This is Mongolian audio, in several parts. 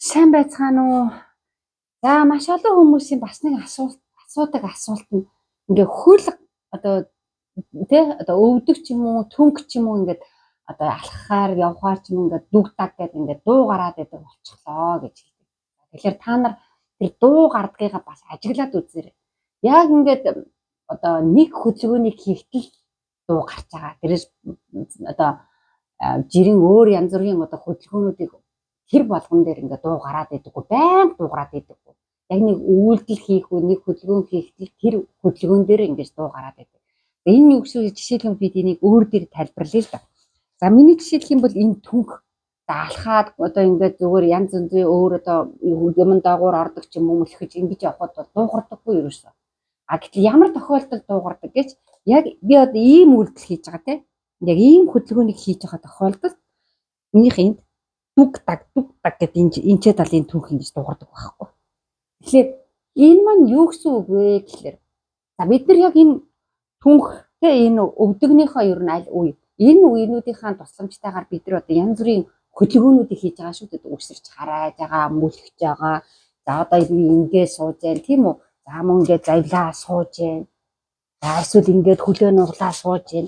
Сайн байцгаана уу? За маш олон хүмүүсийн бас нэг асуудаг асуулт нь ингээ хөл одоо одоо өвдөг ч юм уу, түнх ч юм уу ингээд одоо алхахаар, явхаар ч юм ингээд дүгтаг гэдэг ингээд дуу гараад байдаг болчихлоо гэж хэлдэг. Тэгэхээр та нар тэр дуу гардгыгаа бас ажиглаад үзээрэй. Яг ингээд одоо нэг хөдөлгөөнийг хийхдээ дуу гарч байгаа. Тэрээс одоо жирийн өөр янз бүрийн одоо хөдөлгөөнүүдийг тэр болгон дээр ингээ дуу гараад байдаггүй, байнга дуу гараад байдаггүй. Яг нэг үйлдэл хийх үү, нэг хөдөлгөөн хийхдээ тэр хөдөлгөөн дээр ингэж дуу гараад байдаг. Энэ юу гэсэн жишээлбэл бид энийг өөр дээр тайлбарлая л да. За миний жишээлх юм бол энэ түнх алхаад одоо ингээд зүгээр янз бүрийн өөр одоо юм дагуур ордог ч юм уу мөлхөж ингэж явхад бол дуугардаггүй юу гэсэн. А гэтэл ямар тохиолдолд дуугардаг гэж яг би одоо ийм үйлдэл хийж байгаа те. Яг ийм хөдөлгөөнийг хийж байгаа тохиолдолд минийх энд дүг даг гэдэг энэ талын түүх ингэж дуугардаг байхгүй. Тэгэхээр энэ маань юу гэсэн үг вэ гэхээр за бид нар яг энэ түнх энэ өвдөгнийхөө ер нь аль үе энэ үеийнхаа тусламжтайгаар бид нар одоо янз бүрийн хөдөлгөөнүүдийг хийж байгаа шүү дээ. Үсэрч хараад байгаа, мөлхөж байгаа. За одоо би ингээд сууж जैन тийм үү? За мөн ингээд завлаа сууж जैन. За эсвэл ингээд хөлөө нуглаа сууж जैन.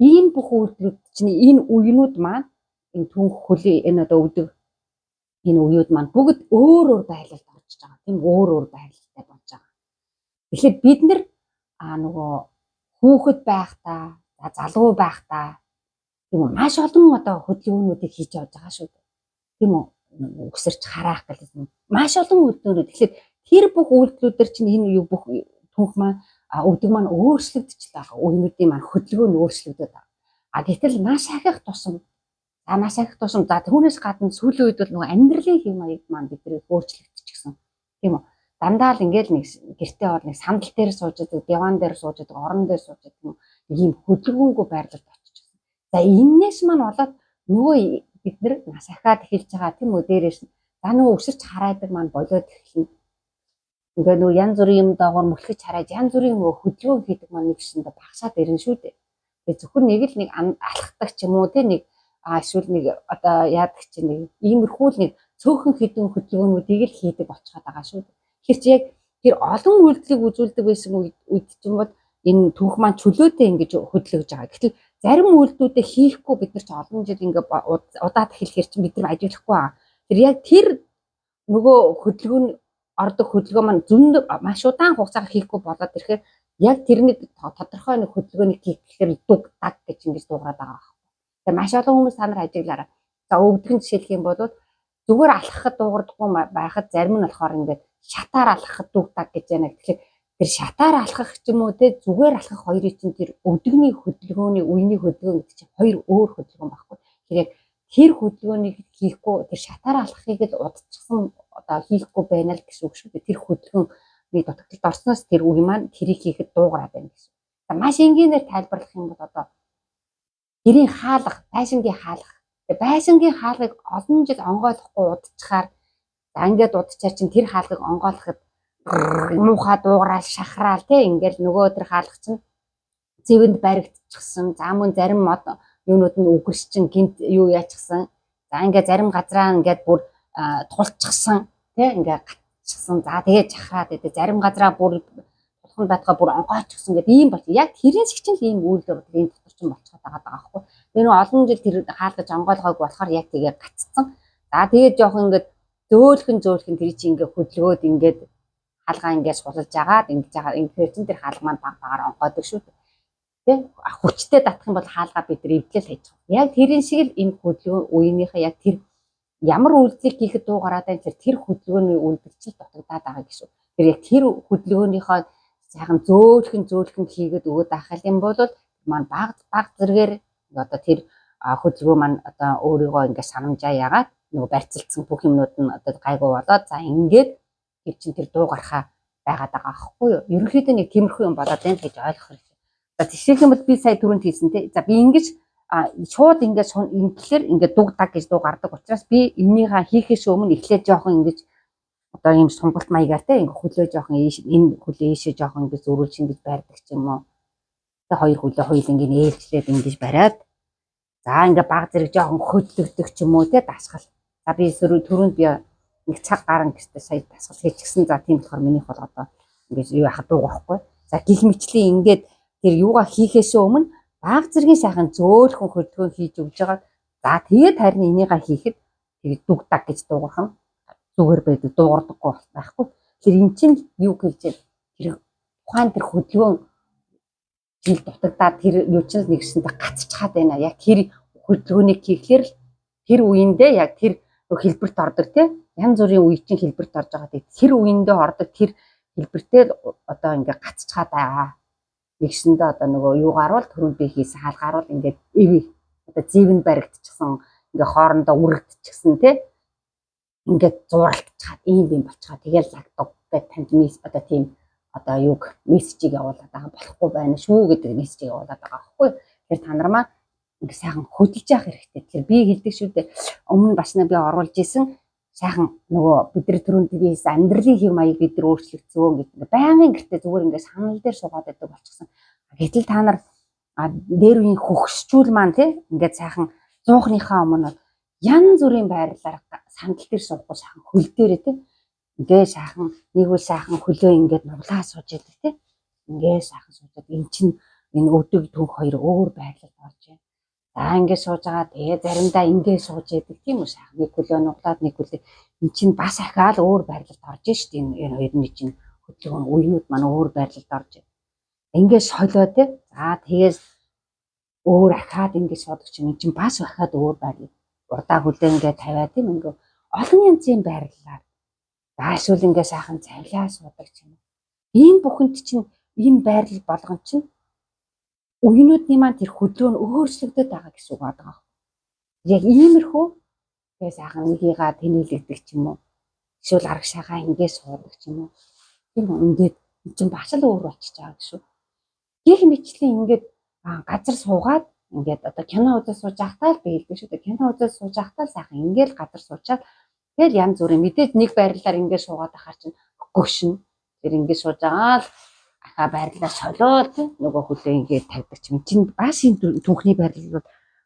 Ийм бүх үйлдэлүүд чинь энэ үеийнүүд маань энэ түнх хөлийн энэ одоо өвдөг энэ үеуд маань бүгд өөр өөр байлалд орж байгаа. Тийм өөр өөр байлалтай болж байгаа. Тэгэхээр бид нэр нөгөө хүүхэд байхдаа, залуу байхдаа тийм үү маш олон одоо хөдөлгөөнүүдийг хийж явж байгаа шүү дээ. Тийм үү өсөрч хараах гэх юм. Маш олон үйлдэлүүд. Тэгэхээр тэр бүх үйлдэлүүдэр чинь энэ юу бүх түнх маань өвдөг маань өөрчлөгдөж байгаа. Үеийнүүдийн маань хөдөлгөөн нь өөрчлөгдөж байгаа. А гэтэл маш ахих тусам за түүнээс гадна сүүлийн үед бол нөгөө амьдралын хэм маяг маань бидний өөрчлөгдөчихсөн. Тийм үү? Дандаа л ингээл нэг гэртээ бол нэг сандал дээр сууж байгаа, диван дээр сууж байгаа, орон дээр сууж байгаа ийм хөдөлгөөнгүй байрлалд оччихсон. За энээс маань болоод нөгөө бид нар нас ахаад эхэлж байгаа тийм үү дээрээс за нөгөө өсөрч хараадаг маань болоод эхэлнэ. Ингээ нөгөө янз бүрийн юм дагавар мөлхөж хараад янз бүрийн нөгөө хөдөлгөөн хийдэг маань нэг шиндэ багасаад ирнэ шүү дээ. Тэгээ зөвхөн нэг л нэг алхдаг ч юм уу тийм нэг эсвэл нэг одоо яадаг чинь нэг иймэрхүү л нэг цөөхөн хідэн хөдөлгөөнүүдийг л хийдэг болчиход байгаа шүү дээ. Тэгэхээр чи яг тэр олон үйлдэлийг үзүүлдэг байсан үед чинь бол энэ түүх маань чөлөөтэй ингэж хөдлөж байгаа. Гэтэл зарим үйлдэлүүдээ хийхгүй бид нар ч олон жил ингээ удаад эхлэхээр чинь бид нар ажиглахгүй байгаа. Тэр яг тэр нөгөө хөдөлгөөн ордог хөдөлгөөн маань зөнд маш удаан хугацаар хийхгүй болоод ирэхээр яг тэрний тодорхой нэг хөдөлгөөнийг хийх гэхээр дүг даг гэж ингэж дуугараад байгаа. Тэгээ маш олон хүмүүс та нар ажиглаараа. За өвдгөн жишээлх юм бол зүгээр алхахад дуугардаггүй байхад зарим нь болохоор ингээд шатаар алхахад дүгдаг гэж байна. Тэгэхээр тэр шатаар алхах ч юм уу те зүгээр алхах хоёрын чинь тэр өвдөгний хөдөлгөөний үений хөдөлгөөн гэдэг чинь хоёр өөр хөдөлгөөн байхгүй. Тэгэхээр яг тэр хөдөлгөөнийг хийхгүй тэр шатаар алхахыг л удчихсан одоо хийхгүй байна л гэсэн үг шүү дээ. Тэр хөдөлгөөний дутагдалд орсноос тэр үе маань тэрийг хийхэд дуугараад байна гэсэн. За маш энгийнээр тайлбарлах юм бол одоо гэрийн хаалга, байшингийн хаалга. Байшингийн хаалгыг олон жил онгойлохгүй удчихаар за ингээд удачаар чинь тэр хаалгыг онгойлоход муухай дуугараал шахраал тий ингээд нөгөө тэр хаалга чинь зэвэнд баригдчихсан. За мөн зарим мод юунууд нь үгэрсчин гинт юу яачихсан. За ингээд зарим газраа ингээд бүр тулчихсан тий ингээд гатчихсан. За тэгээд жахраад идэв. Зарим газраа бүр тулхан байтгаа бүр онгойчихсан гэдэг ийм бол яг тэрэн шиг чинь ийм үйлдэл энэ дотор чинь болчиход байгаа байхгүй. Тэр нэг олон жил тэр хаалгаж онгойлгоог болохоор яг тэгээ гаццсан. За тэгээд жоох ингээд зөөлхөн тэр чинь ингээд хөдөлгөөд ингээд хаалгаа ингээд сулж агаад ингэж байгаа. Ингээд чинь тэр хаалга маань багаар онгойдог шүү дээ. Тэ хүчтэй татах юм бол хаалгаа бид нар эвдлэл хийж байгаа. Яг тэрэн шиг л энэ хөдөлгөөн үеийнхээ яг тэр ямар үйлдэлийг хийхэд дуугараад байна тэр хөдөлгөөний үйлдэлчил дутагдаад байгаа гэсэн. Тэр яг тэр хөдөлгөөнийхөө сайхан зөөлхөн хийгээд өгöd ахал юм бол маань баг зэрэгээр одоо тэр хөдөлгөөн маань одоо өөрийгөө ингээд санамжаа яагаад нөгөө барьцалцсан бүх юмнууд нь одоо гайгүй болоод за ингээд тэр чин тэр дуу гарахаа байгаад байгаа аахгүй юу. Ерөнхийдөө нэг тиймэрхүү юм болоод байна гэж ойлгох хэрэгтэй. За жишээлх юм бол би сая түрүүнд хэлсэн тий. За би ингэж шууд ингээд ингэхлээр ингээд дугдаг гэж дуу гардаг учраас би энийгээ хийхээс өмнө эхлээд жоохон ингэж одоо ийм сумгалт маягаар те ингээ хөлөө жоохон энэ хөлөө ийшээ жоохон ингээ зөрүүл шингэж барьдаг ч юм уу. Тэ хоёр хөлөө хоёулангийн ээлжлээд ингэж бариад за ингээ баг зэрэг жоохон хөдлөгдөх ч юм уу те дасгал. За би түрүүнд би нэг цаг гарan гэртээ сая дасгал хийчихсэн. За тийм болохоор минийх бол одоо ингээд юу яхад дуугахгүй. За гих мэтлийн ингээд тэр юугаа хийхээс өмнө баг зэргийн сайхан зөөлхөн хөдөлгөөн хийж өгж байгаа. За тэгээд харин энийгээ хийхэд тэгээд дүгдаг гэж дуугах нь зүгээр байдаг, дуугардаггүй байхгүй. Тэр эн чинь юу гэж тэр ухаан тэр хөдөлгөөн жил дутагдаад тэр юу ч нэгсэндээ гацчихад байна. Яг тэр хөдөлгөөнийг хийхлээр л тэр үеиндээ яг тэр хэлбэрт ордог тий. Янз бүрийн үе чинь хэлбэрт орж байгаа. Тэр үеиндээ ордог тэр хэлбэртэй одоо ингээ гацчихад байгаа. Нэгсэндээ одоо нөгөө юугаар бол түрүүнд би хийсэн хаалгаар бол ингээд эв одоо зэвэн баригдчихсан ингээ хоорондоо үргэлжчихсэн тий. Ингээд зууралтчихад ийм юм болчихоо тэгэл лагдав гэдэг танд одоо тийм одоо юг мессежийг явуулаад байгаа болохгүй байна шүү гэдэг мессежийг явуулаад байгаа байхгүй. Тэгэхээр та нар маа ингээ сайхан хөдөлж явах хэрэгтэй. Тэгэхээр би хэлдэг шүү дээ. Өмнө бас нэг би оруулж исэн сайхан нөгөө бид нар түрүүнд би хийсэн амьдралын хэв маяг бид нар өөрчлөгдсөн гэдэг байнгын гэртээ зүгээр ингээ санал дээр суугаад байдаг болчихсон. Гэтэл та нар дээр үеийн хөгсчүүл маань тий ингээд сайхан 100-ныхаа өмнө янз бүрийн байрлалаар сандал дээр суухгүй сайхан хөл дээрээ тий ингээ сайхан нэг үл сайхан хөлөө ингээд нуглаа сууж яадаг тий ингээ сайхан суужаад эн чинь энэ өдөг түүх хоёр өөр байрлалд орж байна. За ингээ сууж байгаа тэгээ заримдаа ингээ сууж яадаг тийм үү сайхан нэг хөлөө нуглаад нэг хөлөө эн чинь бас ахаал өөр байрлалд орж штт энэ хоёрны чинь хөдөлгөөн үеийнүүд маань өөр байрлалд орж байна. Ингээ солио тий за тэгээс өөр ахаад ингээ суудаг чинь эн чинь бас ахаад өөр байрлал урдаа хөлөө ингээ тавиад тийм ингээ олон янзын байрлалаар эсвэл ингээ сайхан цавлаа суудаг ч юм. Ийм бүхэнд чинь энэ байрлал болгон чинь үеийнүүдийн маань тэр хөдөлгөөн өөрчлөгдөд байгаа гэсэн үг байна. Яг иймэрхүү тэгээ сайхан нэгийгээ тэнэлэгдэг ч юм уу. Эсвэл арга шагаа ингээ суудаг ч юм уу. Тийм ингээд эн чинь бас л өөр болчихж байгаа гэсэн. Гэх мэтлийн ингээд газар суугаад ингээд одоо кино үзэж сууж байхдаа л би хэлдэг шүү дээ. Кино үзэж сууж байхдаа сайхан ингээл газар суучаад тэгэл янз бүрийн мэдээж нэг байрлалаар ингээд суугаад байхаар чинь гөшин. Тэр ингээд сууж байгаа л ахаа байрлалаа солиод нөгөө хөлөө ингээд тавьдаг чинь чинь бас энэ түүхний байрлал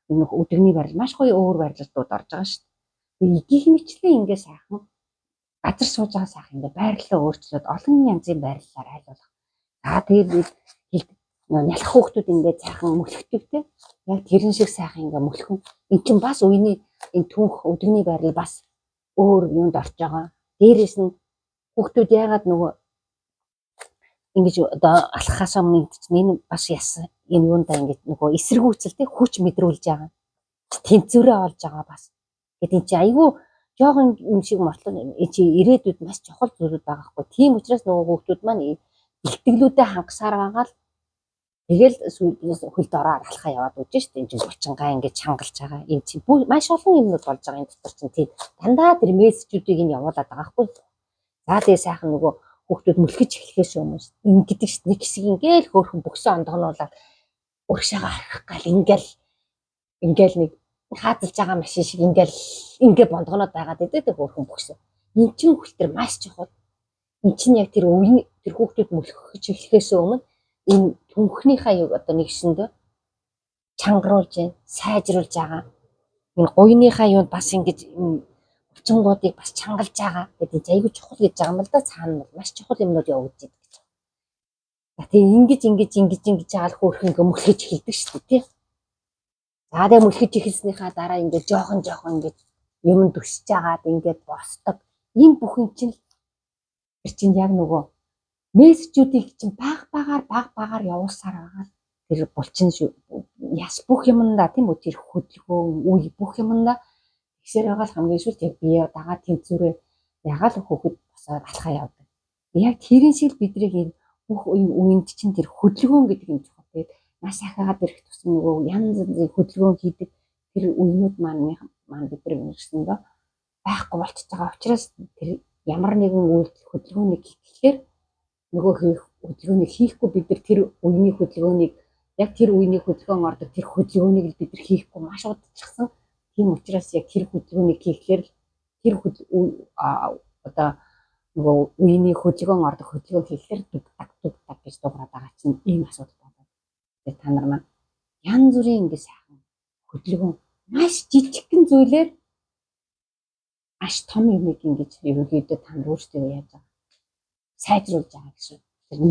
энэ өдөгний байрлал маш гоё өөр байрлалууд орж байгаа шүү дээ. Гэх мэтлийн ингээд сайхан газар сууж байгаа сайхан ингээд байрлалаа өөрчлөөд олон янзын байрлалаар айлуулах. За тэгээд нялх хүүхдүүд ингээд сайхан мөлхдөг те. Яг тэрэн шиг сайхан ингээд мөлхөн. Эн чинь бас үений энэ түүх өдөгний байрлал бас өөр юунд орж байгаа. Дээрээс нь хүүхдүүд яагаад нөгөө ингэж одоо алхахаас өмнө энэ бас яасан энэ юундаа ингэж нөгөө эсэргүүцэл те хүч мэдрүүлж байгаа. Тэнцвэрээ олж байгаа бас. Гэт эн чинь айгүй жоохон юм шиг мортлоо чи ирээдүйд маш чухал зүйлүүд байгаа хгүй. Тийм учраас нөгөө хүүхдүүд маань бэлтгэлүүдэд хангасаар байгаа л тэгэл хөлд ороод алхаа яваад үж штэ энэ чинь булчингаа ингэж чангалж байгаа. Энэ чинь маш олон юмнууд болж байгаа энэ дотор чинь тийм дандаа тэр мессежүүдийг нь явуулаад байгаа хгүй. За тэгээ сайхан нөгөө хүүхдүүд мөлхөж эхлэхээс өмнө ингэдэг штэ нэг хэсэг ингээл хөөрхөн бөксөө ондогнуулаад урагшаага харах гал ингээл нэг хаазалж байгаа машин шиг ингээ бондгоноод байгаад идэв хөөрхөн бөксөө. Энд чинь хүртэр маш чухал. Энд чинь яг тэр үеийн тэр хүүхдүүд мөлхөж эхлэхээс өмнө энэ түнхнийхаа юу одоо нэгсэндээ чангаруулж байна, сайжруулж байгаа. Энэ гуйныхаа юунд бас ингэж булчингуудыг бас чангалж байгаа. Тэгээд айгүй чухал гэж байгаа юм л да цаана маш чухал юмнууд явагдаж байгаа гэж. За тэгээ ингэж жаал хөөрхөн ингээ мөлхөж эхэлдэг шүү дээ тий. За тэгээ мөлхөж эхэлснийхаа дараа ингээ жоохон ингээ юм төсөж жагаад ингээд босдог. Ийм бүхэн чинь тэр чинь яг нөгөө мессежүүдийг чинь баг багаар явуулсаар байгаа. Тэр булчин яс бүх юмнда тийм үү тэр хөдөлгөөн үе бүх юмнда тэгсээр байгаа л хамгийн шүүл яг бие дагаад тэнцвэрээ ягаал хөхөд босоод алхаа явдаг. Яг тэрэн шиг бидрийг энэ бүх үеинд чинь тэр хөдөлгөөн гэдэг юм чухал. Тэгээд маш ахаагаад ирэх тусам нөгөө янз бүрийн хөдөлгөөн хийдэг тэр үеийнүүд маань бид нар нэгсэндээ байхгүй болчихж байгаа учраас тэр ямар нэгэн үйлдэл хөдөлгөөнийг хийхээр нөгөө хөдөлгөөнийг хийхгүй бид нар тэр үеийн хөдөлгөөнийг яг тэр үеийн хөдөлгөөн ордог тэр хөдөлгөөнийг л бид нар хийхгүй маш удажчихсан. Тийм учраас яг тэр хөдөлгөөнийг хийхээр тэр одоо нөгөө үеийн хөдөлгөөн ордог хөдөлгөөн хийхээр дутдаг гэж дуурайд байгаа чинь ийм асуудал байна. Тэгээд та нар маань янз бүрийн ингэ сайхан хөдөлгөөн маш жижигхэн зүйлээр маш том юмыг ингэж ерөнхийдөө та нар өөрсдөө яаж байгаа сайжруулж байгаа гэсэн.